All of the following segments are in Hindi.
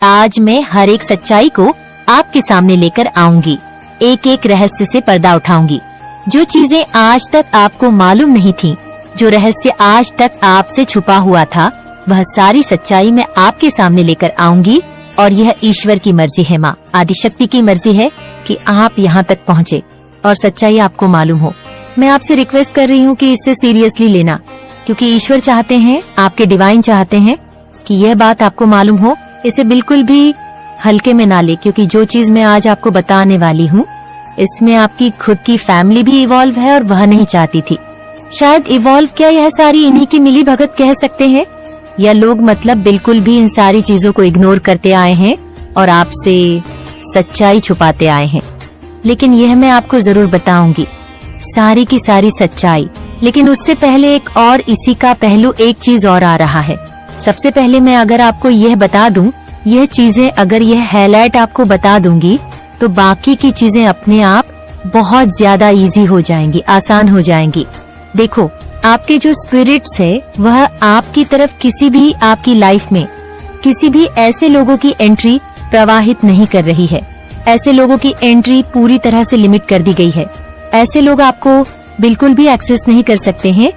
आज मैं हर एक सच्चाई को आपके सामने लेकर आऊंगी। एक एक रहस्य से पर्दा उठाऊंगी। जो चीजें आज तक आपको मालूम नहीं थी, जो रहस्य आज तक आपसे छुपा हुआ था, वह सारी सच्चाई मैं आपके सामने लेकर आऊंगी। और यह ईश्वर की मर्जी है, माँ आदिशक्ति की मर्जी है कि आप यहाँ तक पहुँचे और सच्चाई आपको मालूम हो। मैं आपसे रिक्वेस्ट कर रही हूँ कि इसे सीरियसली लेना, क्योंकि ईश्वर चाहते हैं, आपके डिवाइन चाहते हैं कि यह बात आपको मालूम हो। इसे बिल्कुल भी हल्के में ना ले, क्योंकि जो चीज मैं आज आपको बताने वाली हूँ, इसमें आपकी खुद की फैमिली भी इवॉल्व है और वह नहीं चाहती थी। शायद इवॉल्व क्या, यह सारी इन्हीं की मिली भगत कह सकते हैं, या लोग मतलब बिल्कुल भी इन सारी चीजों को इग्नोर करते आए हैं और आपसे सच्चाई छुपाते आए हैं। लेकिन यह मैं आपको जरूर बताऊंगी, सारी की सारी सच्चाई। लेकिन उससे पहले एक और इसी का पहलू, एक चीज और आ रहा है। सबसे पहले मैं अगर आपको यह बता दूं, यह चीजें अगर यह हाईलाइट आपको बता दूंगी, तो बाकी की चीजें अपने आप बहुत ज्यादा इजी हो जाएंगी, आसान हो जाएंगी। देखो, आपके जो स्पिरिट्स है, वह आपकी तरफ किसी भी आपकी लाइफ में किसी भी ऐसे लोगों की एंट्री प्रवाहित नहीं कर रही है। ऐसे लोगों की एंट्री पूरी तरह से लिमिट कर दी गई है। ऐसे लोग आपको बिल्कुल भी एक्सेस नहीं कर सकते हैं,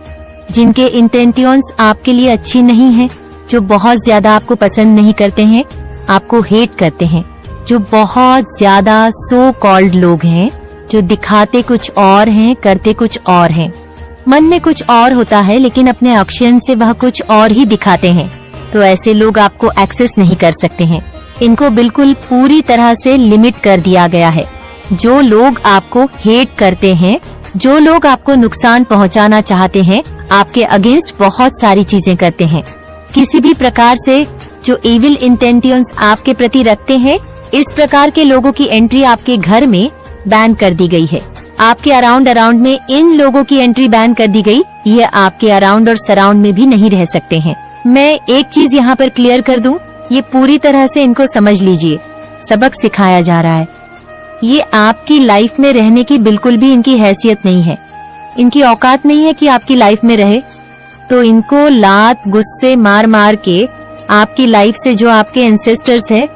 जिनके इंटेंशंस आपके लिए अच्छी नहीं है, जो बहुत ज्यादा आपको पसंद नहीं करते हैं, आपको हेट करते हैं, जो बहुत ज्यादा सो कॉल्ड लोग हैं, जो दिखाते कुछ और हैं, करते कुछ और हैं। मन में कुछ और होता है, लेकिन अपने एक्शन से वह कुछ और ही दिखाते हैं। तो ऐसे लोग आपको एक्सेस नहीं कर सकते हैं। इनको बिल्कुल पूरी तरह से लिमिट कर दिया गया है। जो लोग आपको हेट करते हैं, जो लोग आपको नुकसान पहुंचाना चाहते हैं, आपके अगेंस्ट बहुत सारी चीजें करते हैं, किसी भी प्रकार से जो इविल इंटेंशंस आपके प्रति रखते हैं, इस प्रकार के लोगों की एंट्री आपके घर में बैन कर दी गई है। आपके अराउंड में इन लोगों की एंट्री बैन कर दी गई। ये आपके अराउंड और सराउंड में भी नहीं रह सकते हैं। मैं एक चीज यहाँ पर क्लियर कर दूं, ये पूरी तरह से इनको समझ लीजिए। सबक सिखाया जा रहा है। ये आपकी लाइफ में रहने की बिल्कुल भी इनकी हैसियत नहीं है, इनकी औकात नहीं है कि आपकी लाइफ में रहे। तो इनको लात गुस्से मार मार के आपकी लाइफ से जो आपके एंसेस्टर्स है,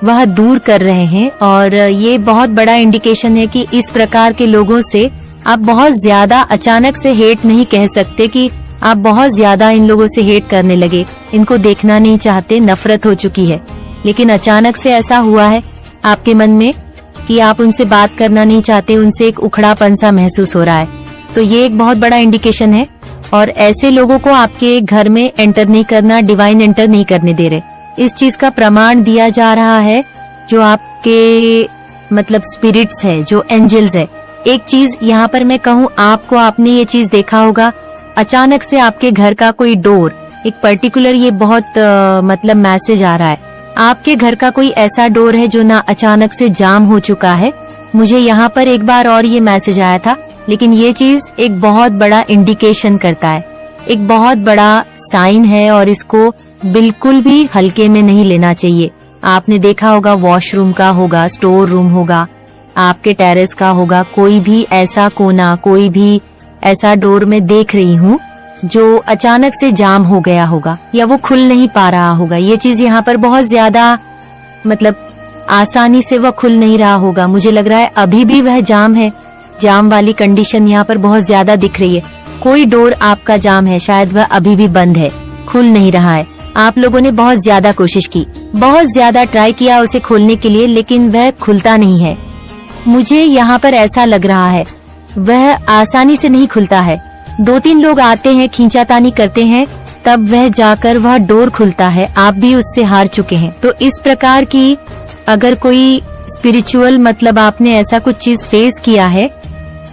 वह दूर कर रहे हैं। और ये बहुत बड़ा इंडिकेशन है कि इस प्रकार के लोगों से आप बहुत ज्यादा अचानक से हेट नहीं कह सकते कि आप बहुत ज्यादा इन लोगों से हेट करने लगे, इनको देखना नहीं चाहते, नफरत हो चुकी है। लेकिन अचानक से ऐसा हुआ है आपके मन में कि आप उनसे बात करना नहीं चाहते, उनसे एक उखड़ापन सा महसूस हो रहा है। तो ये एक बहुत बड़ा इंडिकेशन है। और ऐसे लोगों को आपके घर में एंटर नहीं करना, डिवाइन एंटर नहीं करने दे रहे। इस चीज का प्रमाण दिया जा रहा है जो आपके मतलब स्पिरिट्स है, जो एंजल्स है। एक चीज यहाँ पर मैं कहूँ आपको, आपने ये चीज देखा होगा, अचानक से आपके घर का कोई डोर, एक पर्टिकुलर ये बहुत मतलब मैसेज आ रहा है, आपके घर का कोई ऐसा डोर है जो ना अचानक से जाम हो चुका है। मुझे यहाँ पर एक बार और ये मैसेज आया था, लेकिन ये चीज एक बहुत बड़ा इंडिकेशन करता है, एक बहुत बड़ा साइन है, और इसको बिल्कुल भी हल्के में नहीं लेना चाहिए। आपने देखा होगा, वॉशरूम का होगा, स्टोर रूम होगा, आपके टेरेस का होगा, कोई भी ऐसा कोना, कोई भी ऐसा डोर में देख रही हूँ जो अचानक से जाम हो गया होगा, या वो खुल नहीं पा रहा होगा। ये चीज यहाँ पर बहुत ज्यादा मतलब आसानी से वह खुल नहीं रहा होगा। मुझे लग रहा है अभी भी वह जाम है, जाम वाली कंडीशन यहाँ पर बहुत ज्यादा दिख रही है। कोई डोर आपका जाम है, शायद वह अभी भी बंद है, खुल नहीं रहा है। आप लोगों ने बहुत ज्यादा कोशिश की, बहुत ज्यादा ट्राई किया उसे खोलने के लिए, लेकिन वह खुलता नहीं है। मुझे यहाँ पर ऐसा लग रहा है वह आसानी से नहीं खुलता है। 2-3 लोग आते हैं, खींचातानी करते हैं, तब वह जाकर वह डोर खुलता है। आप भी उससे हार चुके हैं। तो इस प्रकार की अगर कोई स्पिरिचुअल मतलब आपने ऐसा कुछ चीज फेस किया है,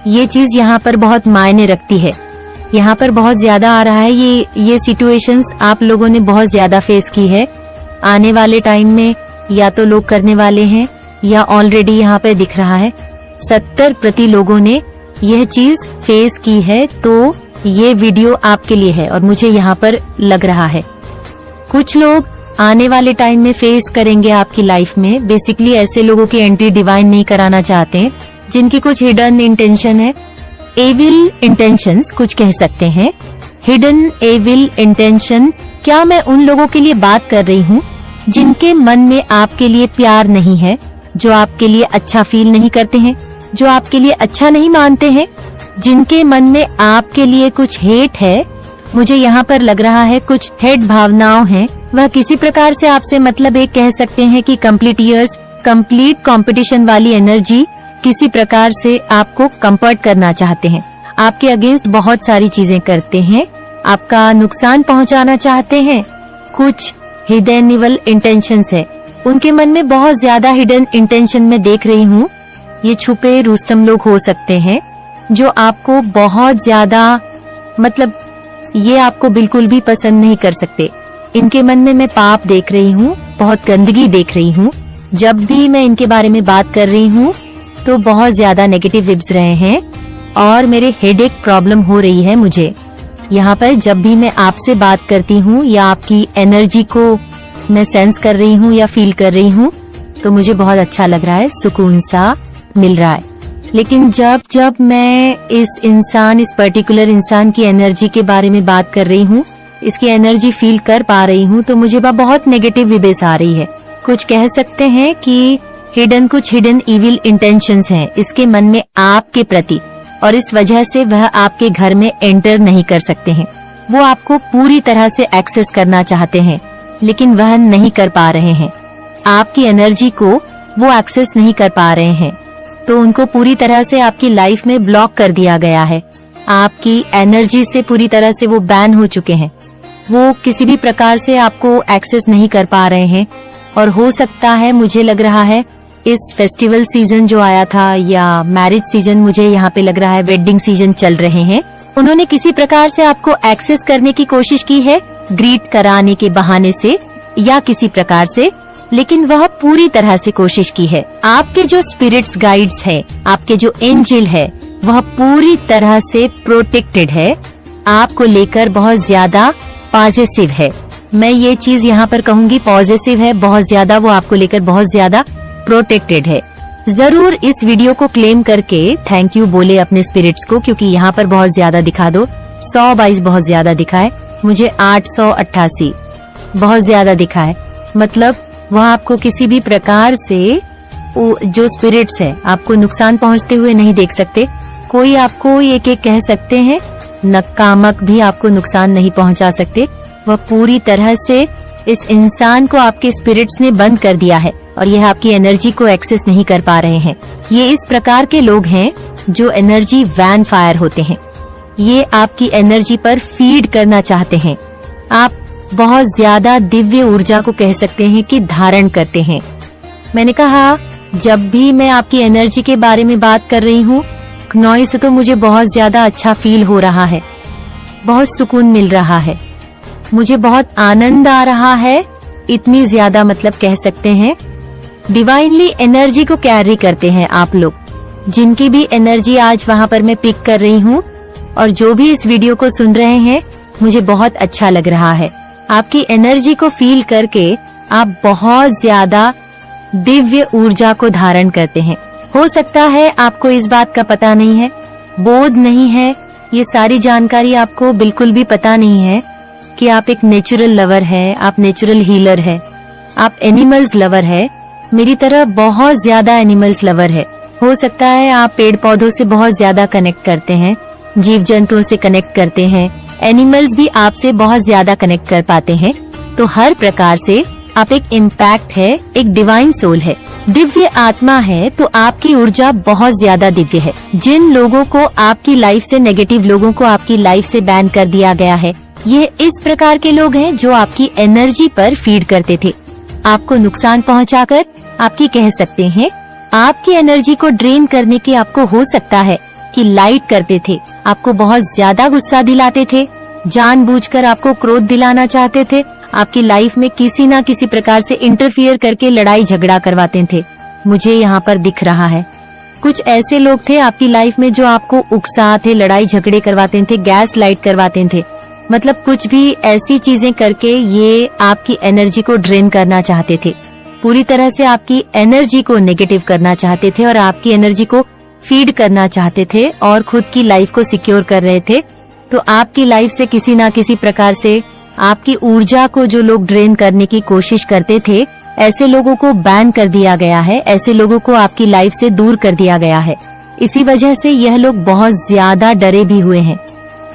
ये चीज यहाँ पर बहुत मायने रखती है। यहाँ पर बहुत ज्यादा आ रहा है ये सिचुएशंस आप लोगों ने बहुत ज्यादा फेस की है। आने वाले टाइम में या तो लोग करने वाले हैं, या ऑलरेडी यहाँ पे दिख रहा है 70% लोगों ने यह चीज फेस की है। तो ये वीडियो आपके लिए है, और मुझे यहाँ पर लग रहा है कुछ लोग आने वाले टाइम में फेस करेंगे आपकी लाइफ में। बेसिकली ऐसे लोगों की एंट्री डिवाइन नहीं कराना चाहते हैं, जिनकी कुछ हिडन इंटेंशन है, एविल इंटेंशंस कुछ कह सकते हैं, हिडन एविल इंटेंशन। क्या मैं उन लोगों के लिए बात कर रही हूँ जिनके मन में आपके लिए प्यार नहीं है, जो आपके लिए अच्छा फील नहीं करते हैं, जो आपके लिए अच्छा नहीं मानते हैं, जिनके मन में आपके लिए कुछ हेट है, मुझे यहाँ पर लग रहा है कुछ हेट भावनाओं हैं, वह किसी प्रकार से आपसे मतलब एक कह सकते हैं कि कंप्लीट ईयर्स, कंप्लीट कंपटीशन वाली एनर्जी किसी प्रकार से आपको कंफर्ट करना चाहते हैं, आपके अगेंस्ट बहुत सारी चीजें करते हैं, आपका नुकसान पहुंचाना चाहते हैं। कुछ हिडन इविल इंटेंशंस है, उनके मन में बहुत ज्यादा हिडन इंटेंशन में देख रही हूँ। ये छुपे रुस्तम लोग हो सकते हैं जो आपको बहुत ज्यादा मतलब ये आपको बिल्कुल भी पसंद नहीं कर सकते। इनके मन में मैं पाप देख रही हूँ, बहुत गंदगी देख रही हूँ। जब भी मैं इनके बारे में बात कर रही हूँ तो बहुत ज्यादा नेगेटिव विब्स रहे हैं और मेरे हेडेक प्रॉब्लम हो रही है मुझे। यहाँ पर जब भी मैं आपसे बात करती हूँ या आपकी एनर्जी को मैं सेंस कर रही हूँ या फील कर रही हूँ तो मुझे बहुत अच्छा लग रहा है, सुकून सा मिल रहा है। लेकिन जब मैं इस पर्टिकुलर इंसान की एनर्जी के बारे में बात कर रही हूँ, इसकी एनर्जी फील कर पा रही हूँ तो मुझे बहुत नेगेटिव विबेस आ रही है। कुछ कह सकते हैं कि कुछ हिडन इविल इंटेंशंस हैं इसके मन में आपके प्रति, और इस वजह से वह आपके घर में एंटर नहीं कर सकते हैं। वो आपको पूरी तरह से एक्सेस करना चाहते हैं लेकिन वह नहीं कर पा रहे हैं। आपकी एनर्जी को वो एक्सेस नहीं कर पा रहे हैं तो उनको पूरी तरह से आपकी लाइफ में ब्लॉक कर दिया गया है। आपकी एनर्जी से पूरी तरह से वो बैन हो चुके हैं। वो किसी भी प्रकार से आपको एक्सेस नहीं कर पा रहे हैं। और हो सकता है, मुझे लग रहा है इस फेस्टिवल सीजन जो आया था या मैरिज सीजन, मुझे यहाँ पे लग रहा है वेडिंग सीजन चल रहे हैं, उन्होंने किसी प्रकार से आपको एक्सेस करने की कोशिश की है, ग्रीट कराने के बहाने से या किसी प्रकार से, लेकिन वह पूरी तरह से कोशिश की है। आपके जो स्पिरिट्स गाइड्स है, आपके जो एंजल है, वह पूरी तरह से प्रोटेक्टेड है, आपको लेकर बहुत ज्यादा पॉजिटिव है। मैं ये चीज यहाँ पर कहूँगी, पॉजिटिव है बहुत ज्यादा, वो आपको लेकर बहुत ज्यादा प्रोटेक्टेड है। जरूर इस वीडियो को क्लेम करके थैंक यू बोले अपने स्पिरिट्स को, क्योंकि यहाँ पर बहुत ज्यादा दिखा दो, 122 बहुत ज्यादा दिखा है, मुझे 888 बहुत ज्यादा दिखा है। मतलब वह आपको किसी भी प्रकार से जो स्पिरिट्स है आपको नुकसान पहुँचते हुए नहीं देख सकते। कोई आपको एक कह सकते हैं नकामक भी आपको नुकसान नहीं पहुँचा सकते। वह पूरी तरह से इस इंसान को आपके स्पिरिट्स ने बंद कर दिया है और यह आपकी एनर्जी को एक्सेस नहीं कर पा रहे हैं। ये इस प्रकार के लोग हैं जो एनर्जी वैन फायर होते हैं। ये आपकी एनर्जी पर फीड करना चाहते हैं। आप बहुत ज्यादा दिव्य ऊर्जा को कह सकते हैं कि धारण करते हैं। मैंने कहा जब भी मैं आपकी एनर्जी के बारे में बात कर रही हूँ, नॉइस से तो मुझे बहुत ज्यादा अच्छा फील हो रहा है, बहुत सुकून मिल रहा है, मुझे बहुत आनंद आ रहा है। इतनी ज्यादा मतलब कह सकते हैं डिवाइनली एनर्जी को कैरी करते हैं आप लोग, जिनकी भी एनर्जी आज वहाँ पर मैं पिक कर रही हूँ। और जो भी इस वीडियो को सुन रहे हैं, मुझे बहुत अच्छा लग रहा है। आपकी एनर्जी को फील करके आप बहुत ज्यादा दिव्य ऊर्जा को धारण करते हैं। हो सकता है आपको इस बात का पता नहीं है, बोध नहीं है, ये सारी जानकारी आपको बिल्कुल भी पता नहीं है कि आप एक नेचुरल लवर है, आप नेचुरल हीलर है, आप एनिमल्स लवर है। मेरी तरह बहुत ज्यादा एनिमल्स लवर है। हो सकता है आप पेड़ पौधों से बहुत ज्यादा कनेक्ट करते हैं, जीव जंतुओं से कनेक्ट करते हैं, एनिमल्स भी आपसे बहुत ज्यादा कनेक्ट कर पाते हैं। तो हर प्रकार से आप एक इम्पैक्ट है, एक डिवाइन सोल है, दिव्य आत्मा है। तो आपकी ऊर्जा बहुत ज्यादा दिव्य है। जिन लोगों को आपकी लाइफ से, नेगेटिव लोगों को आपकी लाइफ से बैन कर दिया गया है, ये इस प्रकार के लोग हैं जो आपकी एनर्जी पर फीड करते थे, आपको नुकसान पहुंचाकर, आपकी कह सकते हैं आपकी एनर्जी को ड्रेन करने की आपको हो सकता है कि लाइट करते थे, आपको बहुत ज्यादा गुस्सा दिलाते थे, जानबूझकर आपको क्रोध दिलाना चाहते थे, आपकी लाइफ में किसी न किसी प्रकार से इंटरफियर करके लड़ाई झगड़ा करवाते थे। मुझे यहाँ पर दिख रहा है कुछ ऐसे लोग थे आपकी लाइफ में जो आपको उकसाते, लड़ाई झगड़े करवाते थे, गैस लाइट करवाते थे, मतलब कुछ भी ऐसी चीजें करके ये आपकी एनर्जी को ड्रेन करना चाहते थे, पूरी तरह से आपकी एनर्जी को नेगेटिव करना चाहते थे और आपकी एनर्जी को फीड करना चाहते थे और खुद की लाइफ को सिक्योर कर रहे थे। तो आपकी लाइफ से किसी ना किसी प्रकार से आपकी ऊर्जा को जो लोग ड्रेन करने की कोशिश करते थे, ऐसे लोगों को बैन कर दिया गया है, ऐसे लोगों को आपकी लाइफ से दूर कर दिया गया है। इसी वजह से यह लोग बहुत ज्यादा डरे भी हुए हैं।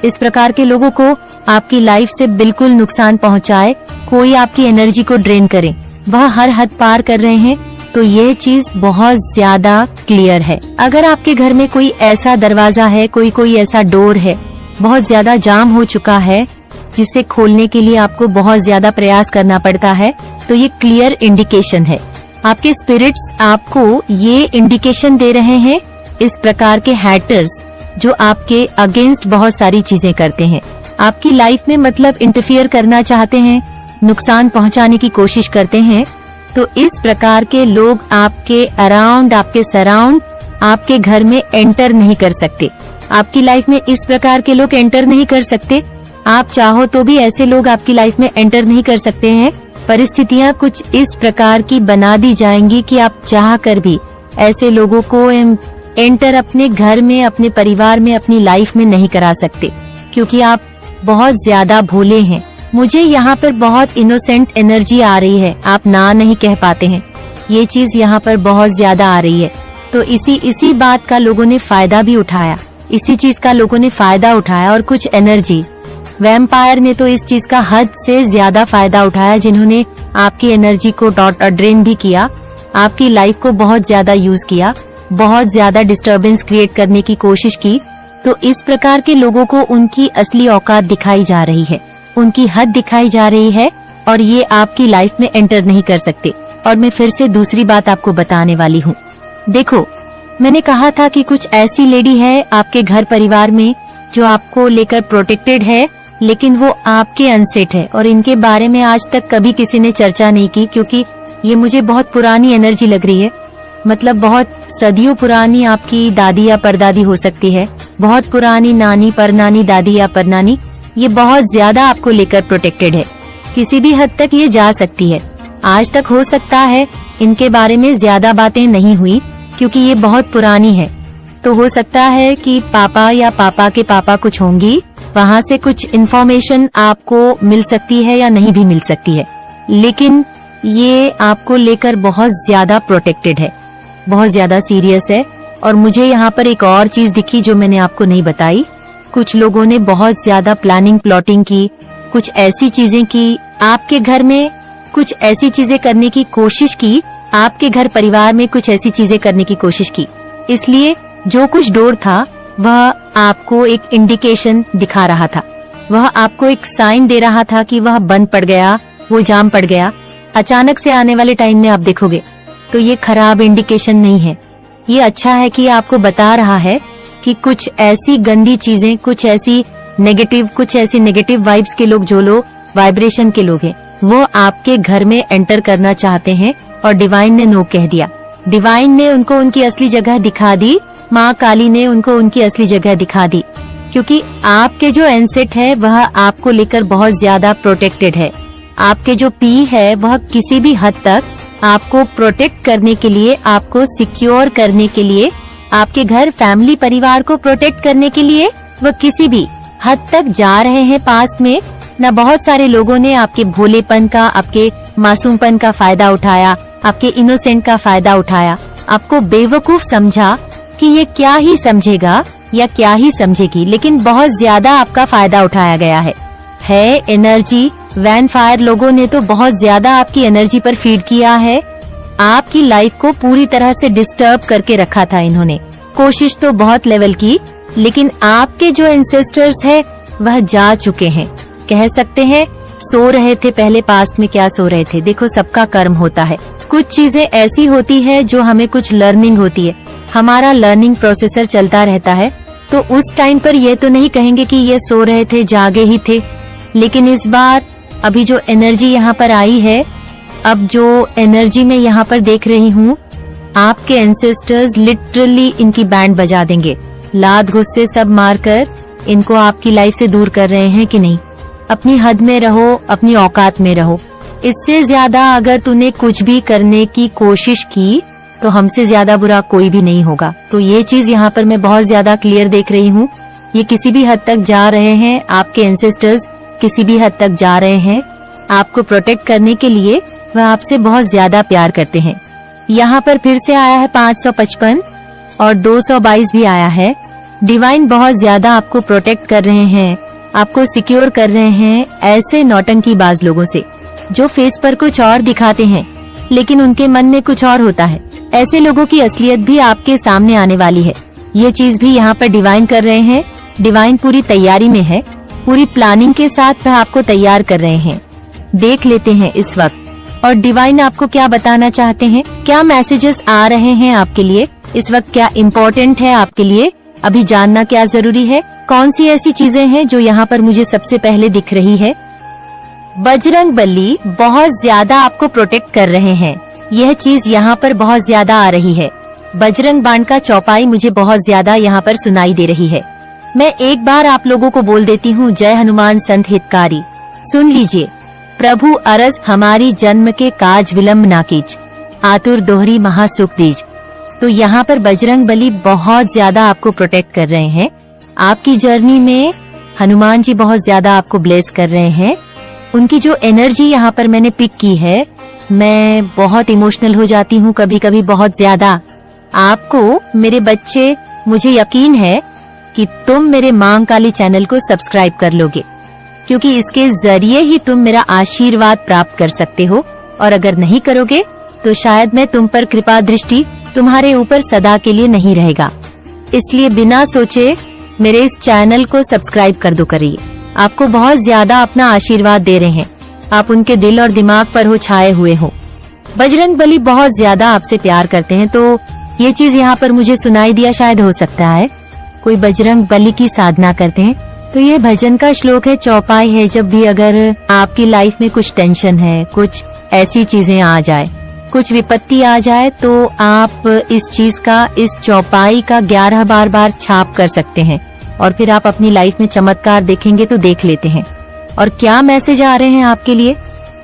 इस प्रकार के लोगों को आपकी लाइफ से बिल्कुल नुकसान पहुंचाए, कोई आपकी एनर्जी को ड्रेन करे, वह हर हद पार कर रहे हैं। तो ये चीज बहुत ज्यादा क्लियर है। अगर आपके घर में कोई ऐसा दरवाजा है, कोई ऐसा डोर है, बहुत ज्यादा जाम हो चुका है, जिसे खोलने के लिए आपको बहुत ज्यादा प्रयास करना पड़ता है, तो ये क्लियर इंडिकेशन है। आपके स्पिरिट्स आपको ये इंडिकेशन दे रहे हैं। इस प्रकार के हैटर्स जो आपके अगेंस्ट बहुत सारी चीजें करते हैं, आपकी लाइफ में मतलब इंटरफियर करना चाहते हैं, नुकसान पहुंचाने की कोशिश करते हैं, तो इस प्रकार के लोग आपके अराउंड, आपके सराउंड, आपके घर में एंटर नहीं कर सकते। आपकी लाइफ में इस प्रकार के लोग एंटर नहीं कर सकते। आप चाहो तो भी ऐसे लोग आपकी लाइफ में एंटर नहीं कर सकते हैं। परिस्थितियां कुछ इस प्रकार की बना दी जाएंगी कि आप चाह कर भी ऐसे लोगों को एंटर अपने घर में, अपने परिवार में, अपनी लाइफ में नहीं करा सकते, क्योंकि आप बहुत ज्यादा भोले हैं। मुझे यहाँ पर बहुत इनोसेंट एनर्जी आ रही है, आप ना नहीं कह पाते हैं, ये चीज यहाँ पर बहुत ज्यादा आ रही है। तो इसी बात का लोगों ने फायदा भी उठाया, इसी चीज का लोगों ने फायदा उठाया। और कुछ एनर्जी वैम्पायर ने तो इस चीज का हद से ज्यादा फायदा उठाया, जिन्होंने आपकी एनर्जी को ड्रेन भी किया, आपकी लाइफ को बहुत ज्यादा यूज किया, बहुत ज्यादा डिस्टरबेंस क्रिएट करने की कोशिश की। तो इस प्रकार के लोगों को उनकी असली औकात दिखाई जा रही है, उनकी हद दिखाई जा रही है, और ये आपकी लाइफ में एंटर नहीं कर सकते। और मैं फिर से दूसरी बात आपको बताने वाली हूँ। देखो, मैंने कहा था कि कुछ ऐसी लेडी है आपके घर परिवार में जो आपको लेकर प्रोटेक्टेड है, लेकिन वो आपके अनसेट है, और इनके बारे में आज तक कभी किसी ने चर्चा नहीं की, क्योंकि ये मुझे बहुत पुरानी एनर्जी लग रही है। मतलब बहुत सदियों पुरानी आपकी दादी या परदादी हो सकती है, बहुत पुरानी नानी, परनानी, दादी या परनानी, ये बहुत ज्यादा आपको लेकर प्रोटेक्टेड है। किसी भी हद तक ये जा सकती है। आज तक हो सकता है इनके बारे में ज्यादा बातें नहीं हुई, क्योंकि ये बहुत पुरानी है। तो हो सकता है कि पापा या पापा के पापा कुछ होंगी, वहाँ से कुछ इन्फॉर्मेशन आपको मिल सकती है या नहीं भी मिल सकती है, लेकिन ये आपको लेकर बहुत ज्यादा प्रोटेक्टेड है, बहुत ज्यादा सीरियस है। और मुझे यहाँ पर एक और चीज दिखी जो मैंने आपको नहीं बताई। कुछ लोगों ने बहुत ज्यादा प्लानिंग, प्लॉटिंग की, कुछ ऐसी चीजें की, आपके घर में कुछ ऐसी चीजें करने की कोशिश की, आपके घर परिवार में कुछ ऐसी चीजें करने की कोशिश की। इसलिए जो कुछ डोर था वह आपको एक इंडिकेशन दिखा रहा था, वह आपको एक साइन दे रहा था कि वह बंद पड़ गया, वो जाम पड़ गया। अचानक से आने वाले टाइम में आप देखोगे तो ये खराब इंडिकेशन नहीं है। ये अच्छा है कि आपको बता रहा है कि कुछ ऐसी गंदी चीजें, कुछ ऐसी नेगेटिव वाइब्स के लोग, जो लोग वाइब्रेशन के लोग हैं, वो आपके घर में एंटर करना चाहते हैं। और डिवाइन ने नो कह दिया। डिवाइन ने उनको उनकी असली जगह दिखा दी, माँ काली ने उनको उनकी असली जगह दिखा दी, क्योंकि आपके जो एनसेट है वह आपको लेकर बहुत ज्यादा प्रोटेक्टेड है। आपके जो पी है वह किसी भी हद तक आपको प्रोटेक्ट करने के लिए, आपको सिक्योर करने के लिए, आपके घर फैमिली परिवार को प्रोटेक्ट करने के लिए वह किसी भी हद तक जा रहे हैं पास में। न बहुत सारे लोगों ने आपके भोलेपन का, आपके मासूमपन का फायदा उठाया, आपके इनोसेंट का फायदा उठाया, आपको बेवकूफ समझा कि ये क्या ही समझेगा या क्या ही समझेगी, लेकिन बहुत ज्यादा आपका फायदा उठाया गया है एनर्जी। वैम्पायर लोगों ने तो बहुत ज्यादा आपकी एनर्जी पर फीड किया है, आपकी लाइफ को पूरी तरह से डिस्टर्ब करके रखा था इन्होंने। कोशिश तो बहुत लेवल की, लेकिन आपके जो एंसेस्टर्स है वह जा चुके हैं। कह सकते हैं सो रहे थे पहले, पास्ट में क्या सो रहे थे। देखो, सबका कर्म होता है। कुछ चीजें ऐसी होती है जो हमें कुछ लर्निंग होती है, हमारा लर्निंग प्रोसेसर चलता रहता है। तो उस टाइम पर ये तो नहीं कहेंगे कि ये सो रहे थे, जागे ही थे। लेकिन इस बार अभी जो एनर्जी यहाँ पर आई है, अब जो एनर्जी मैं यहाँ पर देख रही हूँ, आपके एंसेस्टर्स लिटरली इनकी बैंड बजा देंगे। लात गुस्से सब मारकर इनको आपकी लाइफ से दूर कर रहे हैं कि नहीं। अपनी हद में रहो, अपनी औकात में रहो। इससे ज्यादा अगर तूने कुछ भी करने की कोशिश की तो हमसे ज्यादा बुरा कोई भी नहीं होगा। तो ये चीज यहाँ पर मैं बहुत ज्यादा क्लियर देख रही हूँ। ये किसी भी हद तक जा रहे हैं आपके एंसेस्टर्स, किसी भी हद तक जा रहे हैं, आपको प्रोटेक्ट करने के लिए वह आपसे बहुत ज्यादा प्यार करते हैं। यहाँ पर फिर से आया है 555 और 222 भी आया है। डिवाइन बहुत ज्यादा आपको प्रोटेक्ट कर रहे हैं, आपको सिक्योर कर रहे हैं ऐसे नौटंकीबाज लोगों से जो फेस पर कुछ और दिखाते हैं लेकिन उनके मन में कुछ और होता है। ऐसे लोगों की असलियत भी आपके सामने आने वाली है। ये चीज भी यहाँ पर डिवाइन कर रहे हैं। डिवाइन पूरी तैयारी में है, पूरी प्लानिंग के साथ वह आपको तैयार कर रहे हैं। देख लेते हैं इस वक्त और डिवाइन आपको क्या बताना चाहते हैं, क्या मैसेजेस आ रहे हैं आपके लिए इस वक्त, क्या इम्पोर्टेंट है आपके लिए, अभी जानना क्या जरूरी है, कौन सी ऐसी चीजें हैं जो यहाँ पर मुझे सबसे पहले दिख रही है। बजरंग बली बहुत ज्यादा आपको प्रोटेक्ट कर रहे हैं, यह चीज यहाँ पर बहुत ज्यादा आ रही है। बजरंग बाण का चौपाई मुझे बहुत ज्यादा यहाँ पर सुनाई दे रही है। मैं एक बार आप लोगों को बोल देती हूँ, जय हनुमान संत हितकारी। सुन लीजिए, प्रभु अरज हमारी जन्म के काज विलम्ब ना कीज, आतुर दोहरी महासुख दीज। तो यहाँ पर बजरंग बली बहुत ज्यादा आपको प्रोटेक्ट कर रहे हैं। आपकी जर्नी में हनुमान जी बहुत ज्यादा आपको ब्लेस कर रहे हैं। उनकी जो एनर्जी यहाँ पर मैंने पिक की है, मैं बहुत इमोशनल हो जाती हूँ कभी कभी बहुत ज्यादा। आपको मेरे बच्चे, मुझे यकीन है कि तुम मेरे मां काली चैनल को सब्सक्राइब कर लोगे, क्योंकि इसके जरिए ही तुम मेरा आशीर्वाद प्राप्त कर सकते हो। और अगर नहीं करोगे तो शायद मैं तुम पर कृपा दृष्टि तुम्हारे ऊपर सदा के लिए नहीं रहेगा। इसलिए बिना सोचे मेरे इस चैनल को सब्सक्राइब कर दो करिए। आपको बहुत ज्यादा अपना आशीर्वाद दे रहे हैं, आप उनके दिल और दिमाग पर हो छाए हुए हो। बजरंग बली बहुत ज्यादा आपसे प्यार करते हैं। तो ये चीज यहाँ पर मुझे सुनाई दिया, शायद हो सकता है कोई बजरंग बली की साधना करते हैं। तो ये भजन का श्लोक है, चौपाई है। जब भी अगर आपकी लाइफ में कुछ टेंशन है, कुछ ऐसी चीजें आ जाए, कुछ विपत्ति आ जाए, तो आप इस चीज का, इस चौपाई का 11 बार छाप कर सकते हैं और फिर आप अपनी लाइफ में चमत्कार देखेंगे। तो देख लेते हैं और क्या मैसेज आ रहे हैं आपके लिए।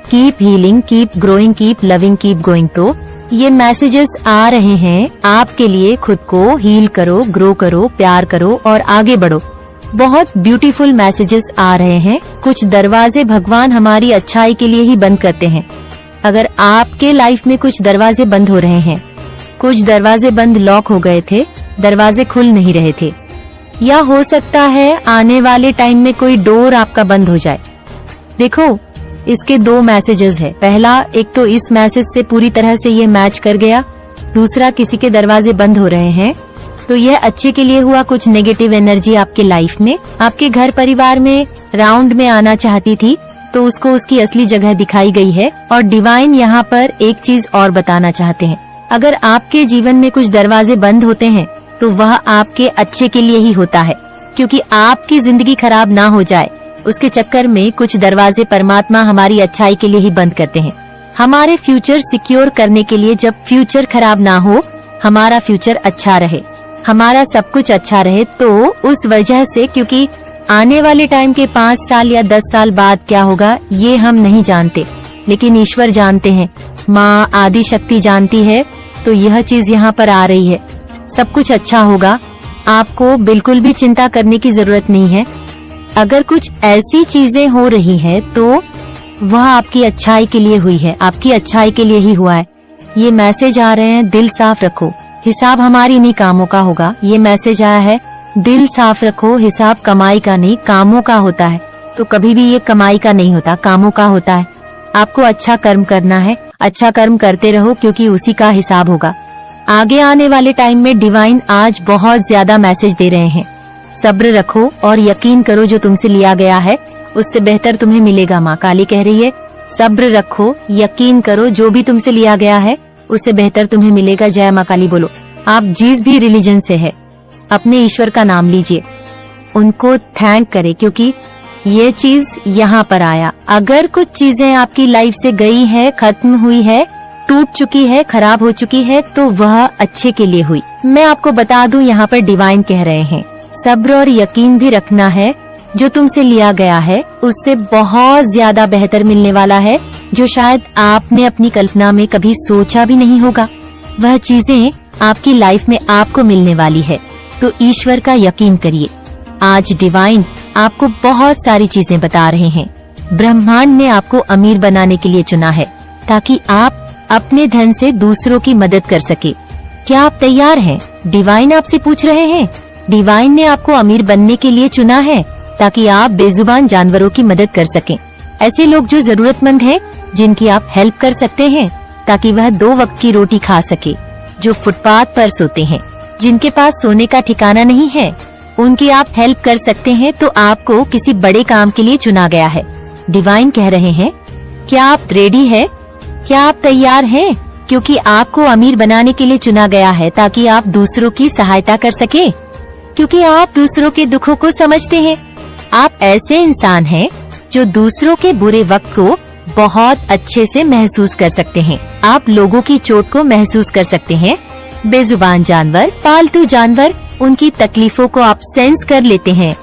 Keep healing, keep growing, keep loving, keep going. तो ये मैसेजेस आ रहे हैं आपके लिए, खुद को हील करो, ग्रो करो, प्यार करो और आगे बढ़ो। बहुत ब्यूटीफुल मैसेजेस आ रहे हैं। कुछ दरवाजे भगवान हमारी अच्छाई के लिए ही बंद करते हैं। अगर आपके लाइफ में कुछ दरवाजे बंद हो रहे हैं, कुछ दरवाजे बंद लॉक हो गए थे, दरवाजे खुल नहीं रहे थे, या हो सकता है आने वाले टाइम में कोई डोर आपका बंद हो जाए। देखो, इसके 2 मैसेजेस है। पहला, एक तो इस मैसेज से पूरी तरह से ये मैच कर गया। दूसरा, किसी के दरवाजे बंद हो रहे हैं तो यह अच्छे के लिए हुआ। कुछ नेगेटिव एनर्जी आपके लाइफ में, आपके घर परिवार में राउंड में आना चाहती थी, तो उसको उसकी असली जगह दिखाई गई है। और डिवाइन यहाँ पर एक चीज और बताना चाहते हैं, अगर आपके जीवन में कुछ दरवाजे बंद होते हैं तो वह आपके अच्छे के लिए ही होता है, क्योंकि आपकी जिंदगी खराब ना हो जाए उसके चक्कर में कुछ दरवाजे परमात्मा हमारी अच्छाई के लिए ही बंद करते हैं। हमारे फ्यूचर सिक्योर करने के लिए, जब फ्यूचर खराब ना हो, हमारा फ्यूचर अच्छा रहे, हमारा सब कुछ अच्छा रहे। तो उस वजह से, क्योंकि आने वाले टाइम के 5 साल या 10 साल बाद क्या होगा ये हम नहीं जानते, लेकिन ईश्वर जानते हैं, माँ आदि शक्ति जानती है। तो यह चीज यहाँ पर आ रही है, सब कुछ अच्छा होगा, आपको बिल्कुल भी चिंता करने की जरूरत नहीं है। अगर कुछ ऐसी चीजें हो रही है तो वह आपकी अच्छाई के लिए हुई है, आपकी अच्छाई के लिए ही हुआ है। ये मैसेज आ रहे हैं, दिल साफ रखो, हिसाब हमारी इन्हीं कामों का होगा। ये मैसेज आया है, दिल साफ रखो, हिसाब कमाई का नहीं कामों का होता है। तो कभी भी ये कमाई का नहीं होता, कामों का होता है। आपको अच्छा कर्म करना है, अच्छा कर्म करते रहो, क्योंकि उसी का हिसाब होगा। आगे आने वाले टाइम में डिवाइन आज बहुत ज्यादा मैसेज दे रहे हैं, सब्र रखो और यकीन करो, जो तुमसे लिया गया है उससे बेहतर तुम्हें मिलेगा। माँ काली कह रही है, सब्र रखो, यकीन करो, जो भी तुमसे लिया गया है उससे बेहतर तुम्हें मिलेगा। जय माँ काली बोलो। आप जिस भी रिलीजन से है, अपने ईश्वर का नाम लीजिए, उनको थैंक करे, क्योंकि ये चीज यहाँ पर आया। अगर कुछ चीजें आपकी लाइफ से गई है, खत्म हुई है, टूट चुकी है, खराब हो चुकी है, तो वह अच्छे के लिए हुई। मैं आपको बता दूं, यहाँ पर डिवाइन कह रहे हैं, सब्र और यकीन भी रखना है। जो तुमसे लिया गया है उससे बहुत ज्यादा बेहतर मिलने वाला है, जो शायद आपने अपनी कल्पना में कभी सोचा भी नहीं होगा। वह चीजें आपकी लाइफ में आपको मिलने वाली है। तो ईश्वर का यकीन करिए। आज डिवाइन आपको बहुत सारी चीजें बता रहे हैं। ब्रह्मांड ने आपको अमीर बनाने के लिए चुना है ताकि आप अपने धन से दूसरों की मदद कर सके। क्या आप तैयार हैं? डिवाइन आपसे पूछ रहे हैं। डिवाइन ने आपको अमीर बनने के लिए चुना है ताकि आप बेजुबान जानवरों की मदद कर सकें। ऐसे लोग जो जरूरतमंद हैं, जिनकी आप हेल्प कर सकते हैं ताकि वह 2 वक्त की रोटी खा सके, जो फुटपाथ पर सोते हैं, जिनके पास सोने का ठिकाना नहीं है, उनकी आप हेल्प कर सकते हैं। तो आपको किसी बड़े काम के लिए चुना गया है। डिवाइन कह रहे हैं, क्या आप रेडी है? क्या आप तैयार हैं? क्योंकि आपको अमीर बनाने के लिए चुना गया है ताकि आप दूसरों की सहायता कर सके, क्योंकि आप दूसरों के दुखों को समझते हैं। आप ऐसे इंसान हैं जो दूसरों के बुरे वक्त को बहुत अच्छे से महसूस कर सकते हैं। आप लोगों की चोट को महसूस कर सकते हैं। बेजुबान जानवर, पालतू जानवर, उनकी तकलीफों को आप सेंस कर लेते हैं